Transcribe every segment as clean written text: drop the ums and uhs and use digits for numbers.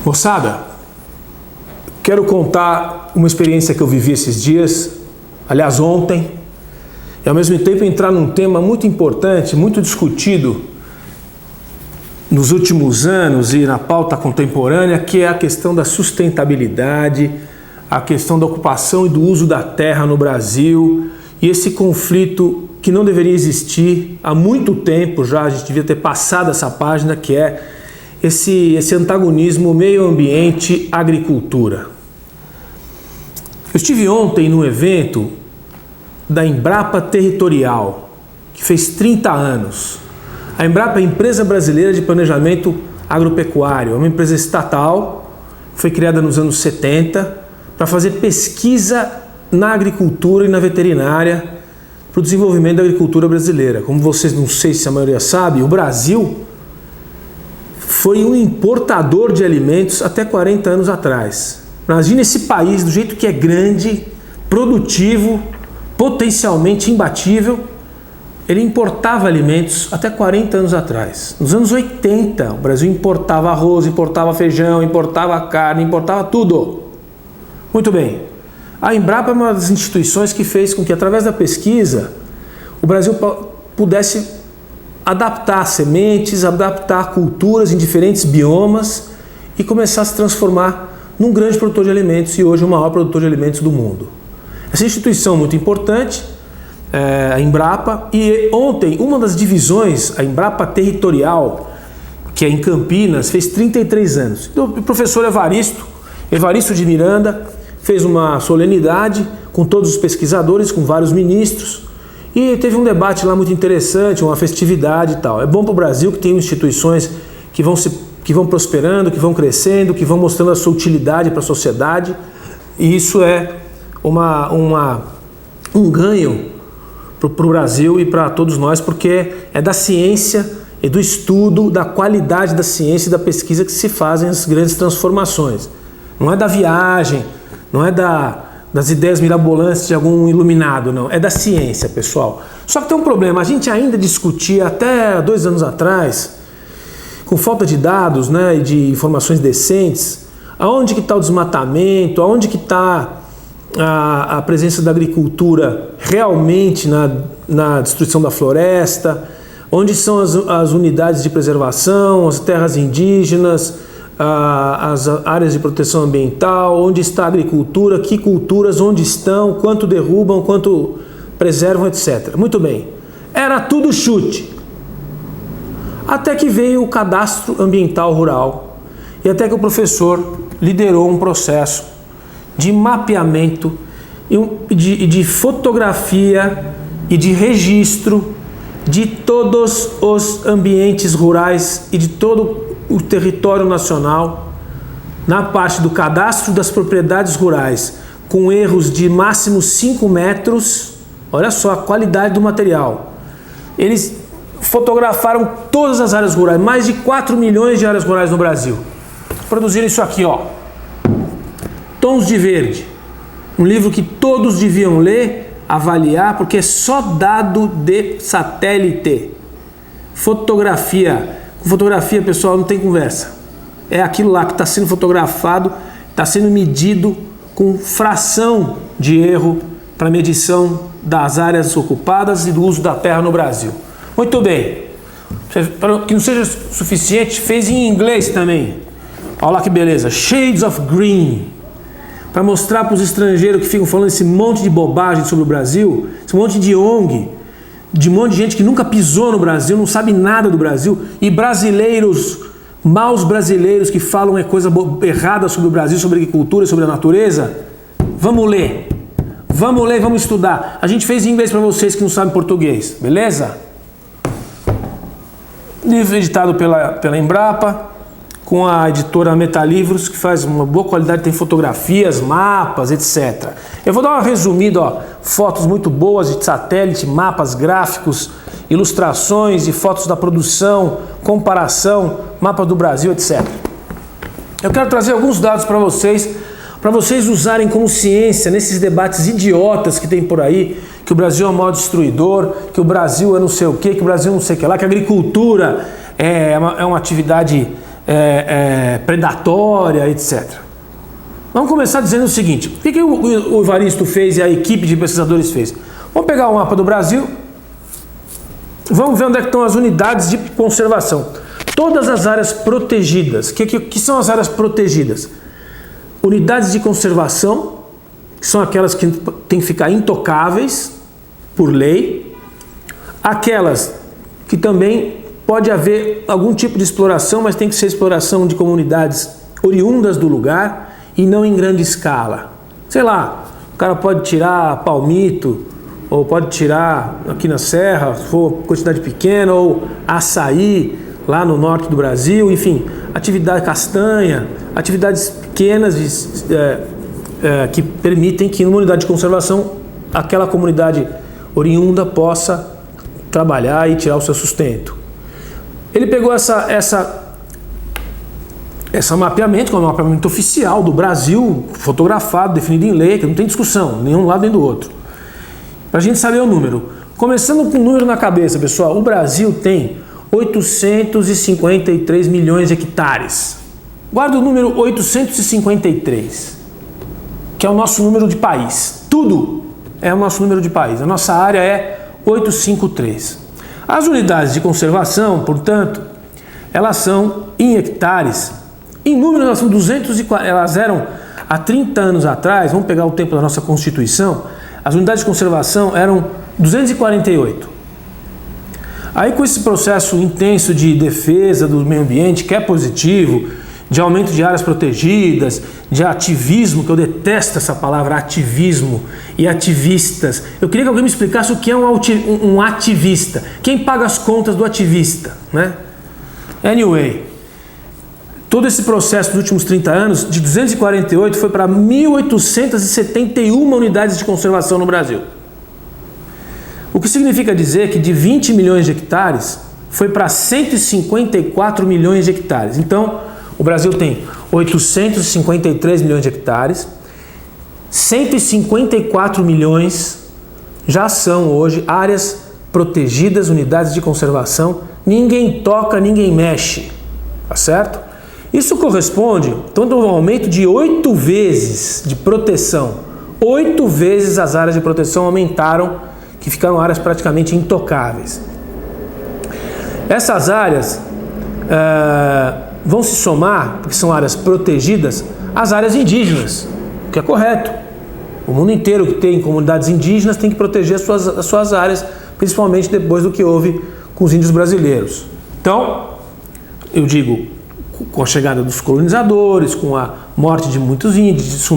Moçada, quero contar uma experiência que eu vivi esses dias, aliás ontem, e ao mesmo tempo entrar num tema muito importante, muito discutido nos últimos anos e na pauta contemporânea, que é a questão da sustentabilidade, a questão da ocupação e do uso da terra no Brasil, e esse conflito que não deveria existir há muito tempo já, a gente devia ter passado essa página, que é esse antagonismo meio ambiente-agricultura. Eu estive ontem num evento da Embrapa Territorial, que fez 30 anos. A Embrapa é a Empresa Brasileira de Planejamento Agropecuário, é uma empresa estatal, foi criada nos anos 70 para fazer pesquisa na agricultura e na veterinária para o desenvolvimento da agricultura brasileira. Como vocês, não sei se a maioria sabe, o Brasil foi um importador de alimentos até 40 anos atrás. Imagina esse país do jeito que é grande, produtivo, potencialmente imbatível. Ele importava alimentos até 40 anos atrás. Nos anos 80, o Brasil importava arroz, importava feijão, importava carne, importava tudo. Muito bem. A Embrapa é uma das instituições que fez com que, através da pesquisa, o Brasil pudesse adaptar sementes, adaptar culturas em diferentes biomas e começar a se transformar num grande produtor de alimentos e hoje o maior produtor de alimentos do mundo. Essa instituição muito importante, a Embrapa, e ontem uma das divisões, a Embrapa Territorial, que é em Campinas, fez 33 anos. Então, o professor Evaristo de Miranda, fez uma solenidade com todos os pesquisadores, com vários ministros, e teve um debate lá muito interessante, uma festividade e tal. É bom para o Brasil que tem instituições que vão prosperando, que vão crescendo, que vão mostrando a sua utilidade para a sociedade, e isso é um ganho para o Brasil e para todos nós, porque é da ciência e do estudo, da qualidade da ciência e da pesquisa que se fazem as grandes transformações. Não é da viagem, não é das ideias mirabolantes de algum iluminado, não. É da ciência, pessoal. Só que tem um problema. A gente ainda discutia até 2 anos atrás, com falta de dados, né, e de informações decentes, aonde que está o desmatamento, aonde que está a presença da agricultura realmente na destruição da floresta, onde são as unidades de preservação, as terras indígenas, as áreas de proteção ambiental, onde está a agricultura, que culturas, onde estão, quanto derrubam, quanto preservam, etc. Muito bem, era tudo chute. Até que veio o cadastro ambiental rural e até que o professor liderou um processo de mapeamento, de fotografia e de registro de todos os ambientes rurais e de todo o território nacional, na parte do cadastro das propriedades rurais, com erros de máximo 5 metros, olha só a qualidade do material. Eles fotografaram todas as áreas rurais, mais de 4 milhões de áreas rurais no Brasil. Produziram isso aqui, ó, Tons de Verde, um livro que todos deviam ler, avaliar, porque é só dado de satélite. Fotografia. Com fotografia, pessoal, não tem conversa. É aquilo lá que está sendo fotografado, está sendo medido com fração de erro para medição das áreas ocupadas e do uso da terra no Brasil. Muito bem. Para que não seja suficiente, fez em inglês também. Olha lá que beleza. Shades of Green. Para mostrar para os estrangeiros que ficam falando esse monte de bobagem sobre o Brasil, esse monte de ONG, de um monte de gente que nunca pisou no Brasil, não sabe nada do Brasil, e brasileiros, maus brasileiros que falam coisa errada sobre o Brasil, sobre a agricultura, sobre a natureza. Vamos ler, vamos estudar. A gente fez em inglês para vocês que não sabem português, beleza? Livro editado pela Embrapa, com a editora Metalivros, que faz uma boa qualidade, tem fotografias, mapas, etc. Eu vou dar uma resumida, ó, fotos muito boas de satélite, mapas, gráficos, ilustrações e fotos da produção, comparação, mapa do Brasil, etc. Eu quero trazer alguns dados para vocês usarem como ciência nesses debates idiotas que tem por aí, que o Brasil é o maior destruidor, que o Brasil é não sei o quê, que o Brasil não sei o que lá, que a agricultura é uma atividade predatória, etc. Vamos começar dizendo o seguinte: o que o Evaristo fez e a equipe de pesquisadores fez? Vamos pegar o mapa do Brasil, vamos ver onde é que estão as unidades de conservação. Todas as áreas protegidas. O que são as áreas protegidas? Unidades de conservação, que são aquelas que têm que ficar intocáveis por lei. Aquelas que também pode haver algum tipo de exploração, mas tem que ser exploração de comunidades oriundas do lugar e não em grande escala. Sei lá, o cara pode tirar palmito, ou pode tirar aqui na serra, se for quantidade pequena, ou açaí lá no norte do Brasil, enfim, atividade castanha, atividades pequenas que permitem que numa unidade de conservação aquela comunidade oriunda possa trabalhar e tirar o seu sustento. Ele pegou essa mapeamento, que é um mapeamento oficial do Brasil, fotografado, definido em lei, que não tem discussão, nenhum lado nem do outro. Para a gente saber o número. Começando com o número na cabeça, pessoal, o Brasil tem 853 milhões de hectares. Guarda o número 853, que é o nosso número de país. Tudo é o nosso número de país. A nossa área é 853. As unidades de conservação, portanto, elas são em hectares. Em número, elas são 240. Elas eram há 30 anos atrás, vamos pegar o tempo da nossa Constituição, as unidades de conservação eram 248. Aí, com esse processo intenso de defesa do meio ambiente, que é positivo, de aumento de áreas protegidas, de ativismo, que eu detesto essa palavra ativismo, e ativistas. Eu queria que alguém me explicasse o que é um ativista. Quem paga as contas do ativista, né? Anyway, todo esse processo dos últimos 30 anos, de 248 foi para 1.871 unidades de conservação no Brasil. O que significa dizer que de 20 milhões de hectares foi para 154 milhões de hectares. Então, o Brasil tem 853 milhões de hectares, 154 milhões já são hoje áreas protegidas, unidades de conservação, ninguém toca, ninguém mexe, tá certo? Isso corresponde, então, a um aumento de 8 vezes de proteção. 8 vezes as áreas de proteção aumentaram, que ficaram áreas praticamente intocáveis. Essas áreas vão se somar, porque são áreas protegidas, às áreas indígenas, o que é correto. O mundo inteiro que tem comunidades indígenas tem que proteger as suas áreas, principalmente depois do que houve com os índios brasileiros. Então, eu digo, com a chegada dos colonizadores, com a morte de muitos índios,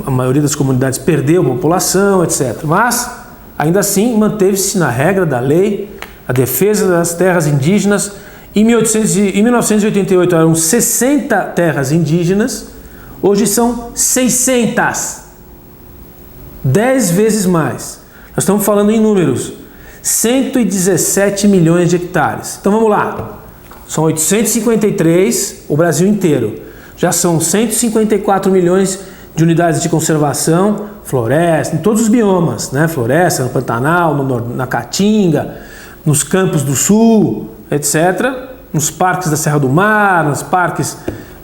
a maioria das comunidades perdeu a população, etc. Mas, ainda assim, manteve-se na regra da lei a defesa das terras indígenas. Em 1988 eram 60 terras indígenas, hoje são 600. 10 vezes mais. Nós estamos falando em números. 117 milhões de hectares. Então vamos lá. São 853, o Brasil inteiro. Já são 154 milhões de unidades de conservação, floresta, em todos os biomas, né? Floresta, no Pantanal, na Caatinga, nos campos do Sul, etc. Nos parques da Serra do Mar, nos parques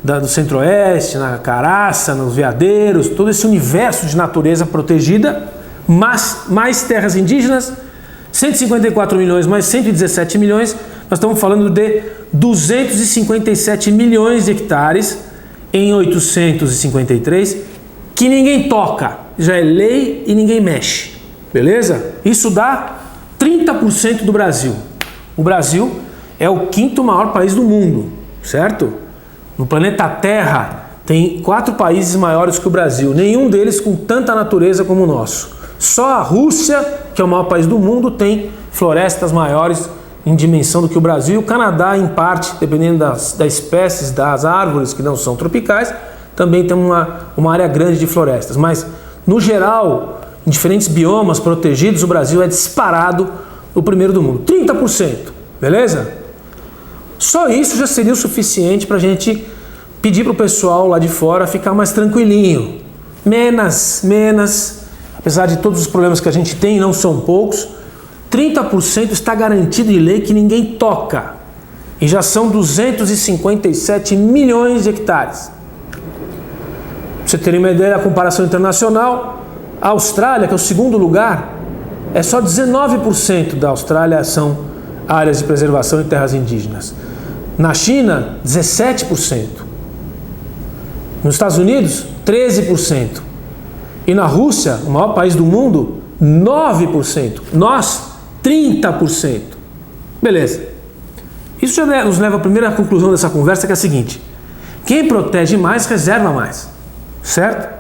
do Centro-Oeste, na Caraça, nos veadeiros, todo esse universo de natureza protegida, mas mais terras indígenas, 154 milhões mais 117 milhões, nós estamos falando de 257 milhões de hectares em 853, que ninguém toca, já é lei e ninguém mexe, beleza? Isso dá 30% do Brasil. O Brasil é o 5º maior país do mundo, certo? No planeta Terra tem 4 países maiores que o Brasil, nenhum deles com tanta natureza como o nosso. Só a Rússia, que é o maior país do mundo, tem florestas maiores em dimensão do que o Brasil, e o Canadá, em parte, dependendo das espécies das árvores que não são tropicais, também tem uma área grande de florestas. Mas, no geral, em diferentes biomas protegidos, o Brasil é disparado o primeiro do mundo. 30%, beleza? Só isso já seria o suficiente para a gente pedir para o pessoal lá de fora ficar mais tranquilinho. Menos, apesar de todos os problemas que a gente tem, não são poucos, 30% está garantido em lei que ninguém toca. E já são 257 milhões de hectares. Pra você ter uma ideia da comparação internacional, a Austrália, que é o segundo lugar, é só 19% da Austrália são áreas de preservação e terras indígenas. Na China, 17%. Nos Estados Unidos, 13%. E na Rússia, o maior país do mundo, 9%. Nós, 30%. Beleza. Isso já nos leva à primeira conclusão dessa conversa, que é a seguinte: quem protege mais, reserva mais. Certo?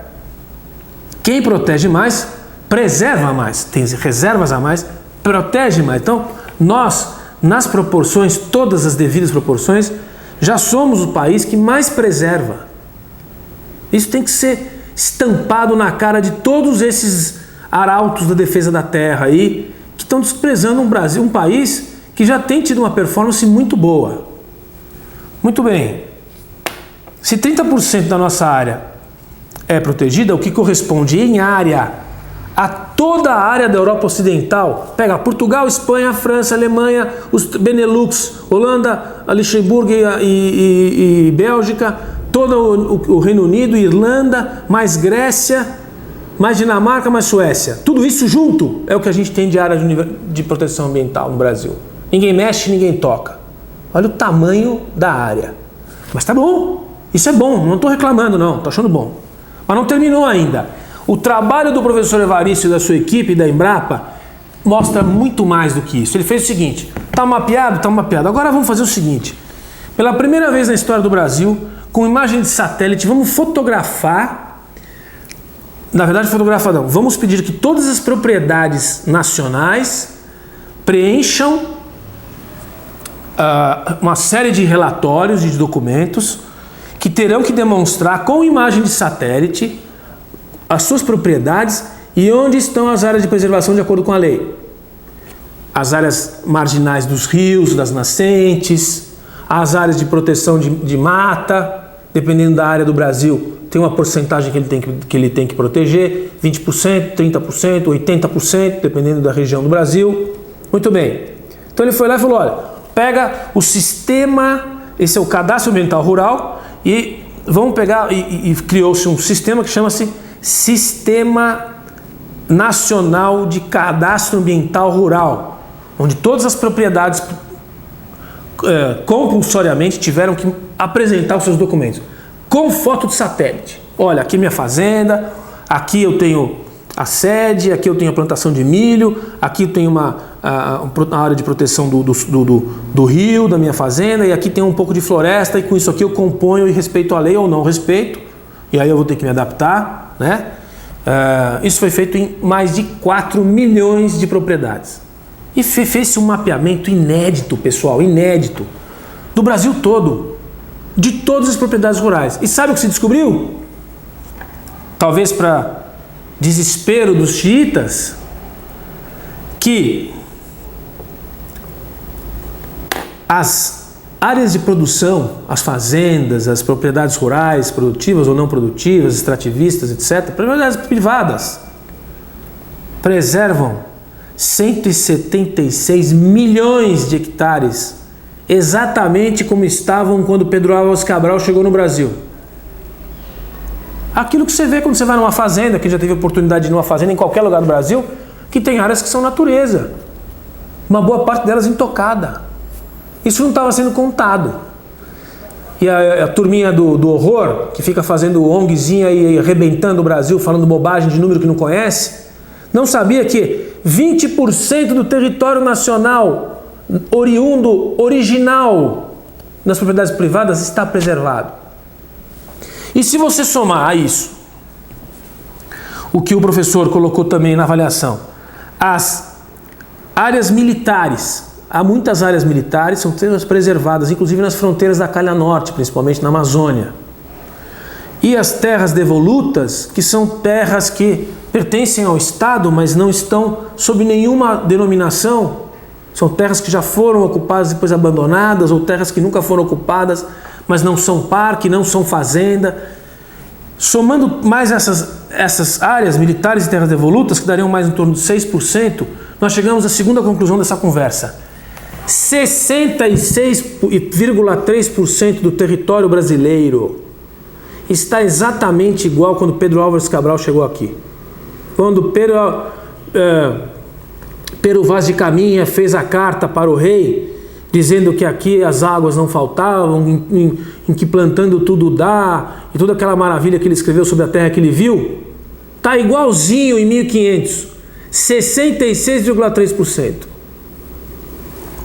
Quem protege mais, preserva mais. Tem reservas a mais, protege mais. Então, nós, nas proporções, todas as devidas proporções, já somos o país que mais preserva. Isso tem que ser estampado na cara de todos esses arautos da defesa da terra aí, que estão desprezando um Brasil, um país que já tem tido uma performance muito boa. Muito bem. Se 30% da nossa área é protegida, o que corresponde em área a toda a área da Europa Ocidental, pega Portugal, Espanha, França, Alemanha, os Benelux, Holanda, Luxemburgo e Bélgica, todo o Reino Unido, Irlanda, mais Grécia, mais Dinamarca, mais Suécia. Tudo isso junto é o que a gente tem de área de proteção ambiental no Brasil. Ninguém mexe, ninguém toca. Olha o tamanho da área. Mas tá bom, isso é bom, não estou reclamando não, estou achando bom. Mas não terminou ainda. O trabalho do professor Evaristo e da sua equipe da Embrapa mostra muito mais do que isso. Ele fez o seguinte: está mapeado? Está mapeado. Agora vamos fazer o seguinte: pela primeira vez na história do Brasil, com imagem de satélite, vamos fotografar. Na verdade, fotografar não. Vamos pedir que todas as propriedades nacionais preencham uma série de relatórios e de documentos que terão que demonstrar com imagem de satélite as suas propriedades e onde estão as áreas de preservação de acordo com a lei. As áreas marginais dos rios, das nascentes, as áreas de proteção de mata, dependendo da área do Brasil, tem uma porcentagem que ele tem que proteger, 20%, 30%, 80%, dependendo da região do Brasil. Muito bem. Então ele foi lá e falou: olha, pega o sistema, esse é o Cadastro Ambiental Rural, e vamos pegar, e criou-se um sistema que chama-se Sistema Nacional de Cadastro Ambiental Rural, onde todas as propriedades compulsoriamente tiveram que apresentar os seus documentos com foto de satélite. Olha, aqui é minha fazenda, aqui eu tenho a sede, aqui eu tenho a plantação de milho, aqui eu tenho uma área de proteção do rio, da minha fazenda, e aqui tem um pouco de floresta, e com isso aqui eu componho e respeito a lei ou não respeito, e aí eu vou ter que me adaptar, né? Isso foi feito em mais de 4 milhões de propriedades. E fez-se um mapeamento inédito, pessoal, inédito, do Brasil todo, de todas as propriedades rurais. E sabe o que se descobriu? Talvez para desespero dos xiitas, que as áreas de produção, as fazendas, as propriedades rurais, produtivas ou não produtivas, extrativistas, etc., propriedades privadas, preservam 176 milhões de hectares, exatamente como estavam quando Pedro Álvares Cabral chegou no Brasil. Aquilo que você vê quando você vai numa fazenda, que já teve oportunidade de ir numa fazenda em qualquer lugar do Brasil, que tem áreas que são natureza, uma boa parte delas intocada. Isso não estava sendo contado. E a turminha do horror, que fica fazendo ONGzinha e arrebentando o Brasil, falando bobagem de número que não conhece, não sabia que 20% do território nacional oriundo, original, nas propriedades privadas está preservado. E se você somar a isso, o que o professor colocou também na avaliação, as áreas militares, há muitas áreas militares, são todas preservadas, inclusive nas fronteiras da Calha Norte, principalmente na Amazônia. E as terras devolutas, que são terras que pertencem ao Estado, mas não estão sob nenhuma denominação, são terras que já foram ocupadas e depois abandonadas, ou terras que nunca foram ocupadas, mas não são parque, não são fazenda. Somando mais essas áreas militares e terras devolutas, que dariam mais em torno de 6%, nós chegamos à segunda conclusão dessa conversa. 66,3% do território brasileiro está exatamente igual quando Pedro Álvares Cabral chegou aqui. Quando Pero Vaz de Caminha fez a carta para o rei, dizendo que aqui as águas não faltavam, em que plantando tudo dá, e toda aquela maravilha que ele escreveu sobre a terra que ele viu, está igualzinho em 1500, 66,3%.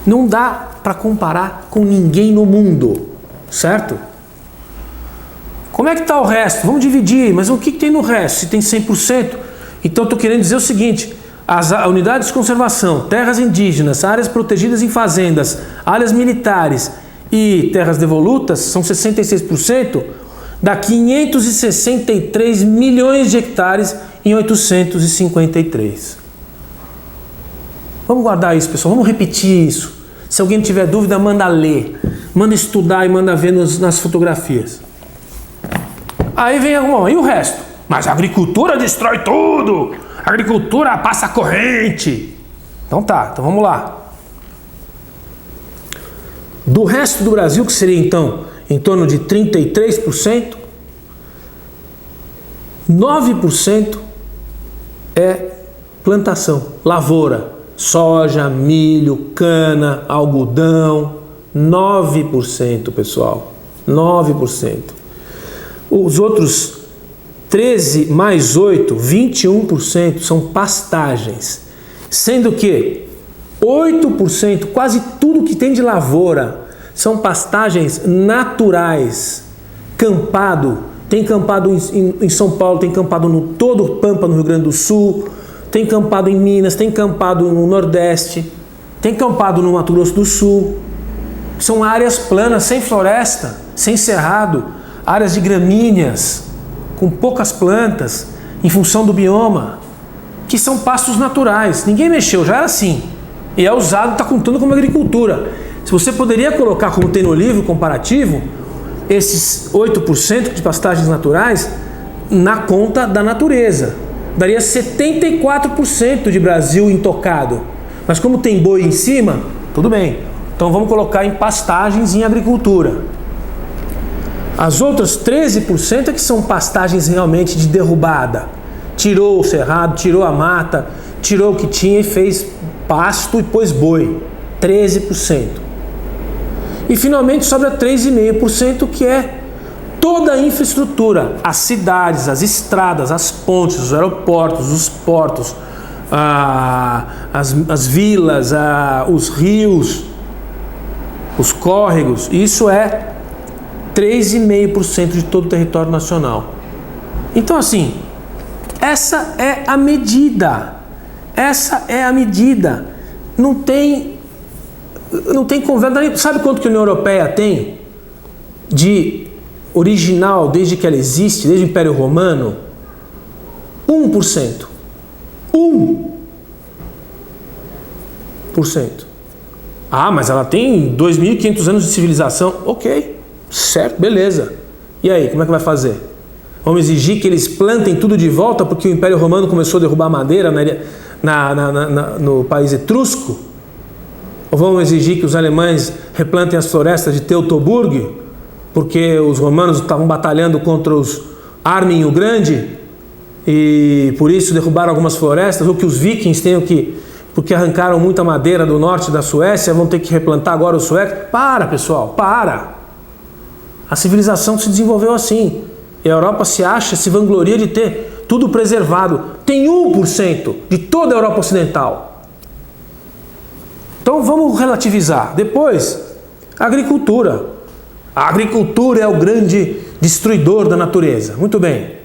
Não dá para comparar com ninguém no mundo, certo? Como é que está o resto? Vamos dividir, mas o que tem no resto? Se tem 100%? Então estou querendo dizer o seguinte: as unidades de conservação, terras indígenas, áreas protegidas em fazendas, áreas militares e terras devolutas são 66%, dá 563 milhões de hectares em 853. Vamos guardar isso, pessoal, vamos repetir isso. Se alguém tiver dúvida, manda ler, manda estudar e manda ver nas fotografias. Aí vem alguma, e o resto? Mas a agricultura destrói tudo, a agricultura passa corrente. Então tá, então vamos lá. Do resto do Brasil, que seria então em torno de 33%, 9% é plantação, lavoura, soja, milho, cana, algodão, 9%, pessoal, 9%. Os outros 13 mais 8, 21% são pastagens, sendo que 8%, quase tudo que tem de lavoura, são pastagens naturais, campado. Tem campado em São Paulo, tem campado no todo o Pampa, no Rio Grande do Sul, tem campado em Minas, tem campado no Nordeste, tem campado no Mato Grosso do Sul. São áreas planas, sem floresta, sem cerrado, áreas de gramíneas, com poucas plantas, em função do bioma, que são pastos naturais. Ninguém mexeu, já era assim. E é usado, está contando como agricultura. Se você poderia colocar, como tem no livro comparativo, esses 8% de pastagens naturais na conta da natureza. Daria 74% de Brasil intocado. Mas como tem boi em cima, tudo bem. Então vamos colocar em pastagens e em agricultura. As outras 13% é que são pastagens realmente de derrubada. Tirou o cerrado, tirou a mata, tirou o que tinha e fez pasto e pôs boi. 13%. E finalmente sobra 3,5%, que é toda a infraestrutura, as cidades, as estradas, as pontes, os aeroportos, os portos, as vilas, os rios, os córregos. Isso é 3,5% de todo o território nacional. Então, assim, essa é a medida. Essa é a medida. Não tem conversa. Sabe quanto que a União Europeia tem de original desde que ela existe, desde o Império Romano? 1%. 1%. Ah, mas ela tem 2.500 anos de civilização. Ok, certo, beleza. E aí, como é que vai fazer? Vamos exigir que eles plantem tudo de volta porque o Império Romano começou a derrubar madeira no país etrusco? Ou vamos exigir que os alemães replantem as florestas de Teutoburgo porque os romanos estavam batalhando contra os Armin o Grande e por isso derrubaram algumas florestas? Ou que os vikings tenham que, porque arrancaram muita madeira do norte da Suécia, vão ter que replantar agora os suecos? Para, pessoal, para! A civilização se desenvolveu assim. E a Europa se vangloria de ter tudo preservado. Tem 1% de toda a Europa Ocidental. Então vamos relativizar. Depois, a agricultura. A agricultura é o grande destruidor da natureza. Muito bem.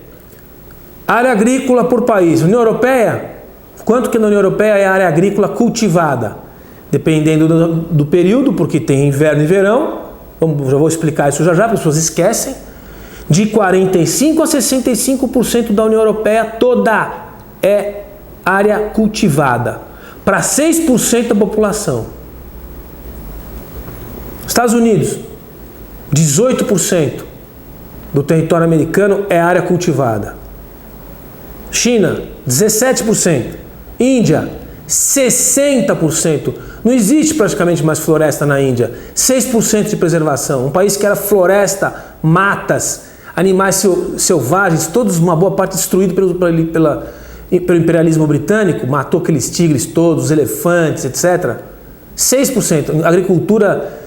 Área agrícola por país. União Europeia, quanto que na União Europeia é a área agrícola cultivada? Dependendo do período, porque tem inverno e verão. Já vou explicar isso já, porque as pessoas esquecem. De 45% a 65% da União Europeia toda é área cultivada. Para 6% da população. Estados Unidos, 18% do território americano é área cultivada. China, 17%. Índia, 60%. Não existe praticamente mais floresta na Índia. 6% de preservação. Um país que era floresta, matas, animais selvagens, todos, uma boa parte destruído pelo imperialismo britânico, matou aqueles tigres todos, os elefantes, etc. 6%. Agricultura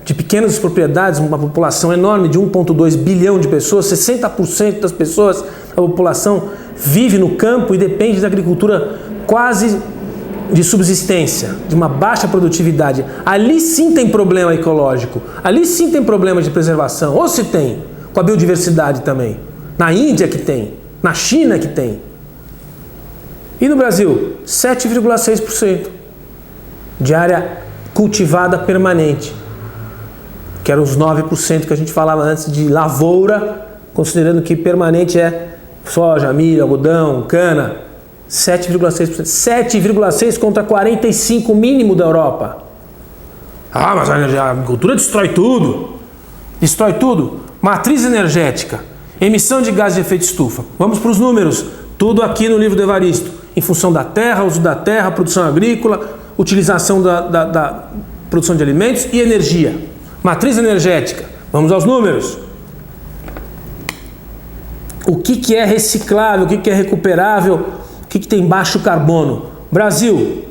de pequenas propriedades, uma população enorme de 1,2 bilhão de pessoas, 60% das pessoas da população vive no campo e depende da agricultura quase de subsistência, de uma baixa produtividade. Ali sim tem problema ecológico, ali sim tem problema de preservação, ou se tem, com a biodiversidade também. Na Índia que tem, na China que tem. E no Brasil, 7,6% de área cultivada permanente, que eram os 9% que a gente falava antes de lavoura, considerando que permanente é soja, milho, algodão, cana. 7,6%. 7,6% contra 45% mínimo da Europa. Ah, mas a agricultura destrói tudo. Destrói tudo. Matriz energética, emissão de gases de efeito estufa. Vamos para os números. Tudo aqui no livro do Evaristo. Em função da terra, uso da terra, produção agrícola, utilização da produção de alimentos e energia. Matriz energética. Vamos aos números. O que é reciclável, o que é recuperável, o que tem baixo carbono? Brasil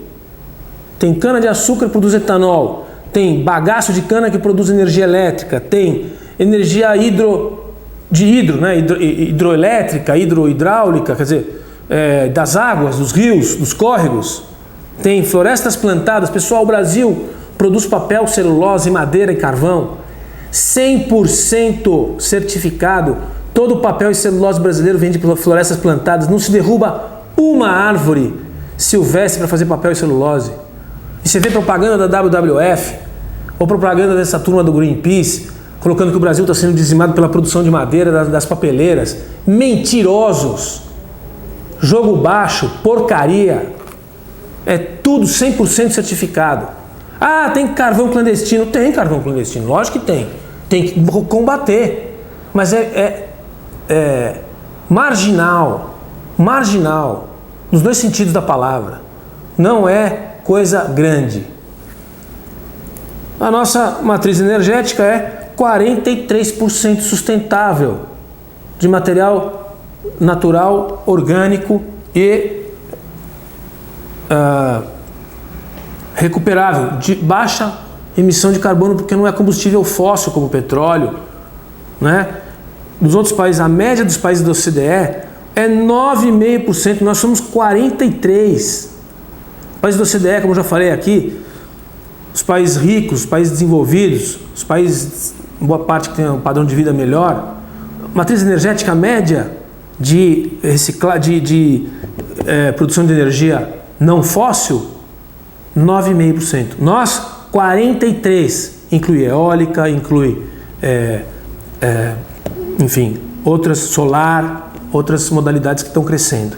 tem cana-de-açúcar que produz etanol, tem bagaço de cana que produz energia elétrica, tem energia hidroelétrica, hidráulica, quer dizer, das águas, dos rios, dos córregos, tem florestas plantadas. Pessoal, o Brasil produz papel, celulose, madeira e carvão, 100% certificado. Todo o papel e celulose brasileiro vem de florestas plantadas. Não se derruba uma árvore silvestre para fazer papel e celulose. E você vê propaganda da WWF ou propaganda dessa turma do Greenpeace colocando que o Brasil está sendo dizimado pela produção de madeira das papeleiras. Mentirosos. Jogo baixo, porcaria. É tudo 100% certificado. Ah, tem carvão clandestino. Tem carvão clandestino, lógico que tem. Tem que combater. Mas é marginal, nos dois sentidos da palavra. Não é coisa grande. A nossa matriz energética é 43% sustentável, de material natural, orgânico e recuperável, de baixa emissão de carbono, porque não é combustível fóssil como petróleo, né? Nos outros países, a média dos países da OCDE é 9,5%, nós somos 43%. Os países da OCDE, como eu já falei aqui, os países ricos, os países desenvolvidos, os países, boa parte que tem um padrão de vida melhor, matriz energética média de produção de energia não fóssil, 9,5%. Nós, 43%. Inclui eólica, inclui enfim, outras solar, outras modalidades que estão crescendo.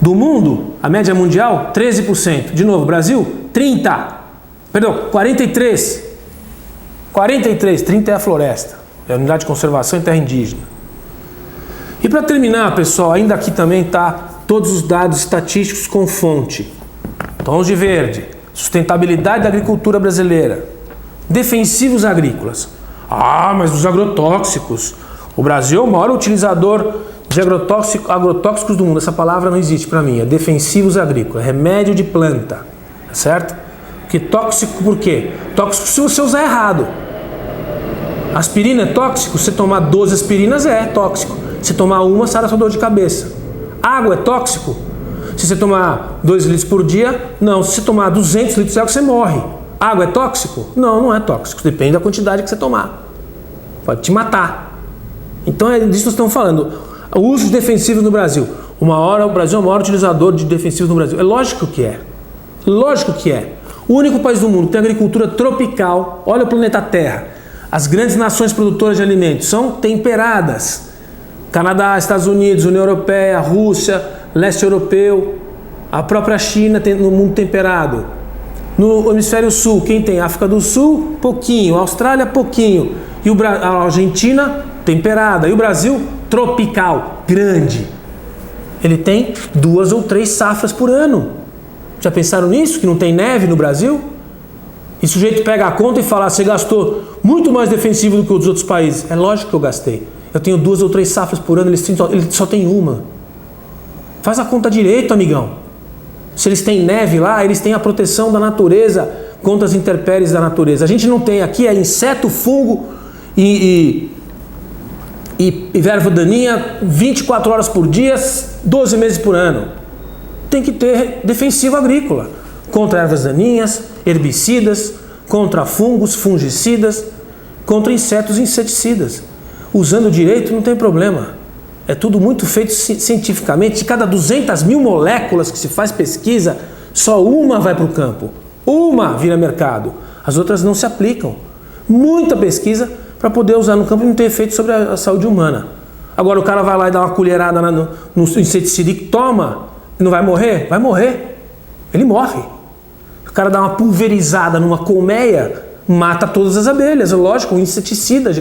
Do mundo, a média mundial, 13%. De novo, Brasil, 43%. 30% é a floresta, é a unidade de conservação em terra indígena. E para terminar, pessoal, ainda aqui também está todos os dados estatísticos com fonte. Tons de verde, sustentabilidade da agricultura brasileira, defensivos agrícolas. Ah, mas os agrotóxicos. O Brasil é o maior utilizador de agrotóxicos do mundo. Essa palavra não existe para mim. É defensivos agrícolas, remédio de planta, tá certo? Que tóxico por quê? Tóxico se você usar errado. Aspirina é tóxico? Se você tomar 12 aspirinas é tóxico. Se tomar uma, sara sua dor de cabeça. Água é tóxico? Se você tomar 2 litros por dia, não. Se você tomar 200 litros de água, você morre. Água é tóxico? Não, não é tóxico. Depende da quantidade que você tomar. Pode te matar. Então é disso que nós estamos falando. O uso de defensivos no Brasil. O Brasil é o maior utilizador de defensivos no Brasil. É lógico que é. Lógico que é. O único país do mundo que tem agricultura tropical. Olha o planeta Terra. As grandes nações produtoras de alimentos são temperadas. Canadá, Estados Unidos, União Europeia, Rússia, leste europeu, a própria China tem no mundo temperado. No hemisfério sul, quem tem? África do Sul, pouquinho. Austrália, pouquinho. E a Argentina, temperada. E o Brasil, tropical, grande. Ele tem 2 ou 3 safras por ano. Já pensaram nisso? Que não tem neve no Brasil? E o sujeito pega a conta e fala, você gastou muito mais defensivo do que os outros países. É lógico que eu gastei. Eu tenho 2 ou 3 safras por ano, ele só tem uma. Faz a conta direito, amigão. Se eles têm neve lá, eles têm a proteção da natureza contra as intempéries da natureza. A gente não tem aqui, é inseto, fungo e erva daninha 24 horas por dia, 12 meses por ano. Tem que ter defensivo agrícola contra ervas daninhas, herbicidas, contra fungos, fungicidas, contra insetos e inseticidas. Usando direito não tem problema. É tudo muito feito cientificamente. De cada 200 mil moléculas que se faz pesquisa, só uma vai para o campo. Uma vira mercado. As outras não se aplicam. Muita pesquisa para poder usar no campo e não ter efeito sobre a saúde humana. Agora o cara vai lá e dá uma colherada no inseticida e toma, e não vai morrer? Vai morrer. Ele morre. O cara dá uma pulverizada numa colmeia, mata todas as abelhas. É lógico, o inseticida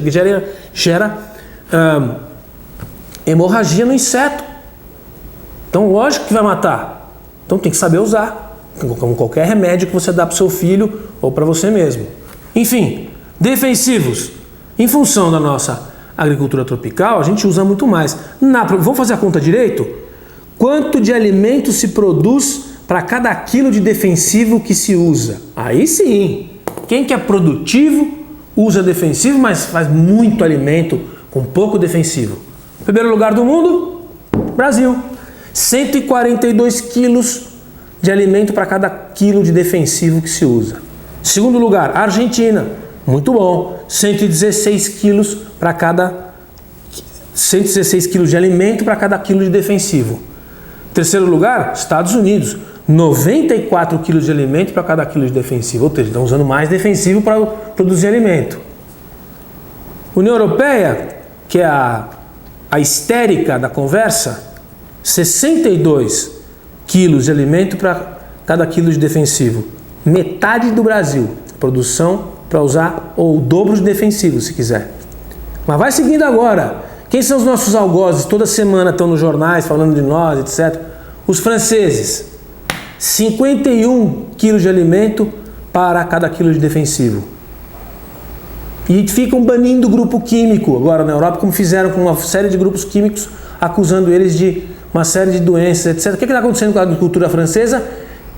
gera hemorragia no inseto. Então lógico que vai matar. Então tem que saber usar, como qualquer remédio que você dá para o seu filho ou para você mesmo. Enfim, defensivos. Em função da nossa agricultura tropical, a gente usa muito mais. Vamos fazer a conta direito? Quanto de alimento se produz para cada quilo de defensivo que se usa? Aí sim, quem que é produtivo usa defensivo, mas faz muito alimento com pouco defensivo. Primeiro lugar do mundo, Brasil. 142 quilos de alimento para cada quilo de defensivo que se usa. Segundo lugar, Argentina. Muito bom. 116 quilos para cada 116 quilos de alimento para cada quilo de defensivo. Terceiro lugar, Estados Unidos. 94 quilos de alimento para cada quilo de defensivo. Ou seja, estão usando mais defensivo para produzir alimento. União Europeia, que é a histérica da conversa, 62 quilos de alimento para cada quilo de defensivo. Metade do Brasil. Produção para usar ou o dobro de defensivo, se quiser. Mas vai seguindo agora. Quem são os nossos algozes? Toda semana estão nos jornais falando de nós, etc. Os franceses. 51 quilos de alimento para cada quilo de defensivo. E ficam banindo o grupo químico agora na Europa, como fizeram com uma série de grupos químicos, acusando eles de uma série de doenças, etc. O que está acontecendo com a agricultura francesa?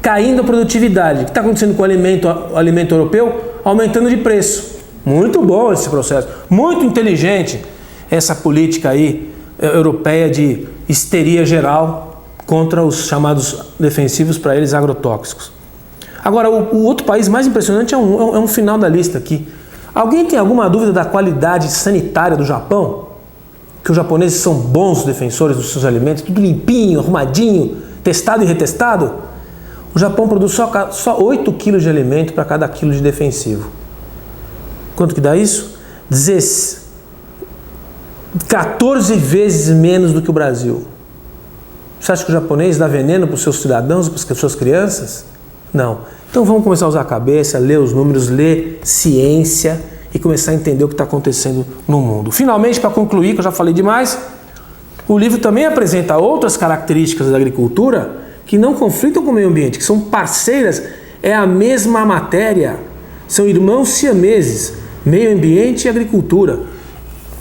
Caindo a produtividade. O que está acontecendo com o alimento europeu? Aumentando de preço. Muito bom esse processo. Muito inteligente essa política aí europeia de histeria geral contra os chamados defensivos, para eles agrotóxicos. Agora, o outro país mais impressionante é um final da lista aqui. Alguém tem alguma dúvida da qualidade sanitária do Japão? Que os japoneses são bons defensores dos seus alimentos, tudo limpinho, arrumadinho, testado e retestado? O Japão produz só 8 quilos de alimento para cada quilo de defensivo. Quanto que dá isso? 14 vezes menos do que o Brasil. Você acha que o japonês dá veneno para os seus cidadãos, para as suas crianças? Não. Então vamos começar a usar a cabeça, ler os números, ler ciência e começar a entender o que está acontecendo no mundo. Finalmente, para concluir, que eu já falei demais, o livro também apresenta outras características da agricultura que não conflitam com o meio ambiente, que são parceiras, é a mesma matéria, são irmãos siameses, meio ambiente e agricultura.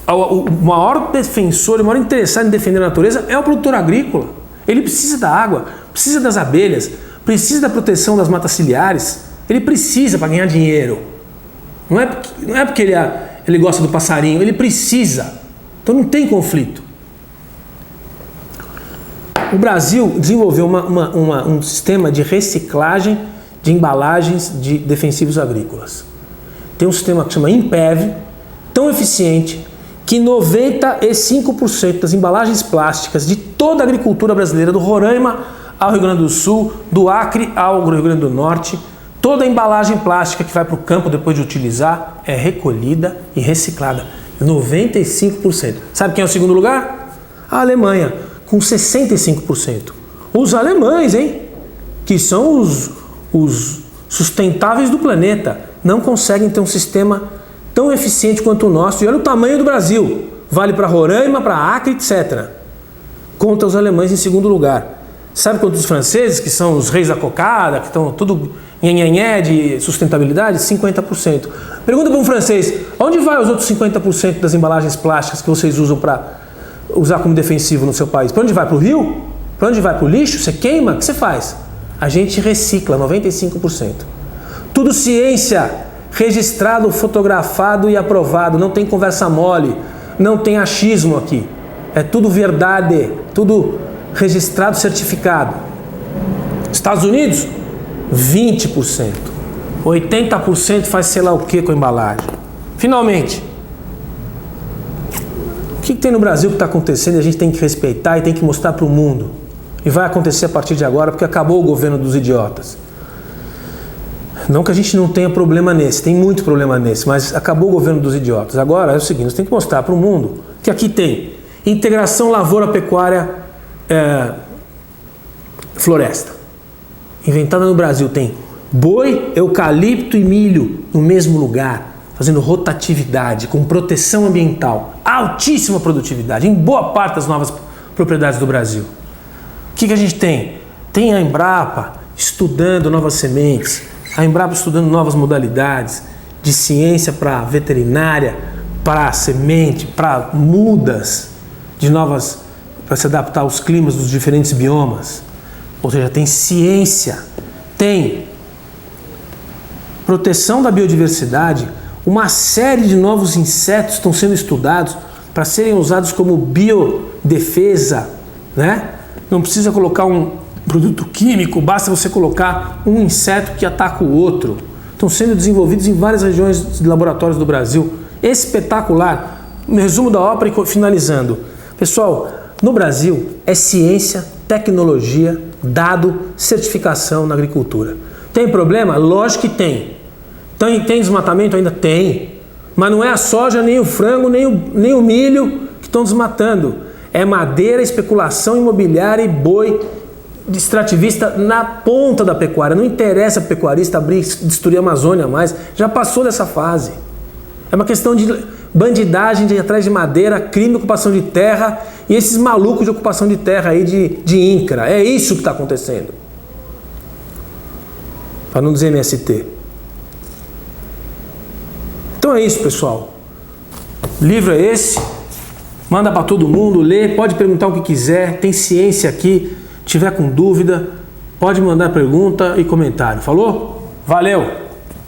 O maior defensor, o maior interessado em defender a natureza é o produtor agrícola. Ele precisa da água, precisa das abelhas, precisa da proteção das matas ciliares, ele precisa para ganhar dinheiro. Não é porque ele gosta do passarinho, ele precisa. Então não tem conflito. O Brasil desenvolveu um sistema de reciclagem de embalagens de defensivos agrícolas. Tem um sistema que chama INPEV, tão eficiente que 95% das embalagens plásticas de toda a agricultura brasileira, do Roraima ao Rio Grande do Sul, do Acre ao Rio Grande do Norte, toda a embalagem plástica que vai para o campo depois de utilizar é recolhida e reciclada. 95%. Sabe quem é o segundo lugar? A Alemanha, com 65%. Os alemães, hein? Que são os sustentáveis do planeta, não conseguem ter um sistema tão eficiente quanto o nosso. E olha o tamanho do Brasil. Vale para Roraima, para Acre, etc. Contra os alemães em segundo lugar. Sabe quantos franceses, que são os reis da cocada, que estão tudo nhenhenhé de sustentabilidade? 50%. Pergunta para um francês, onde vai os outros 50% das embalagens plásticas que vocês usam para usar como defensivo no seu país? Para onde vai? Para o rio? Para onde vai? Para o lixo? Você queima? O que você faz? A gente recicla 95%. Tudo ciência, registrado, fotografado e aprovado. Não tem conversa mole, não tem achismo aqui. É tudo verdade, tudo registrado, certificado. Estados Unidos, 20%. 80% faz sei lá o que com a embalagem. Finalmente, o que tem no Brasil que está acontecendo e a gente tem que respeitar e tem que mostrar para o mundo? E vai acontecer a partir de agora, porque acabou o governo dos idiotas. Não que a gente não tenha problema nesse, tem muito problema nesse, mas acabou o governo dos idiotas. Agora é o seguinte, nós temos que mostrar para o mundo que aqui tem integração lavoura-pecuária, floresta. Inventada no Brasil, tem boi, eucalipto e milho no mesmo lugar, fazendo rotatividade, com proteção ambiental, altíssima produtividade, em boa parte das novas propriedades do Brasil. O que a gente tem? Tem a Embrapa estudando novas sementes, a Embrapa estudando novas modalidades de ciência para veterinária, para semente, para mudas de novas, para se adaptar aos climas dos diferentes biomas. Ou seja, tem ciência, tem proteção da biodiversidade, uma série de novos insetos estão sendo estudados para serem usados como biodefesa, né? Não precisa colocar um produto químico, basta você colocar um inseto que ataca o outro. Estão sendo desenvolvidos em várias regiões de laboratórios do Brasil. Espetacular. Um resumo da ópera e finalizando. Pessoal, no Brasil é ciência, tecnologia, dado, certificação na agricultura. Tem problema? Lógico que tem. Tem desmatamento? Ainda tem. Mas não é a soja, nem o frango, nem o milho que estão desmatando. É madeira, especulação imobiliária e boi extrativista na ponta da pecuária. Não interessa a pecuarista abrir, destruir a Amazônia mais. Já passou dessa fase. É uma questão de bandidagem de atrás de madeira, crime de ocupação de terra e esses malucos de ocupação de terra aí de INCRA. É isso que está acontecendo. Para não dizer MST. Então é isso, pessoal. O livro é esse. Manda para todo mundo, lê, pode perguntar o que quiser, tem ciência aqui. Se tiver com dúvida, pode mandar pergunta e comentário. Falou? Valeu!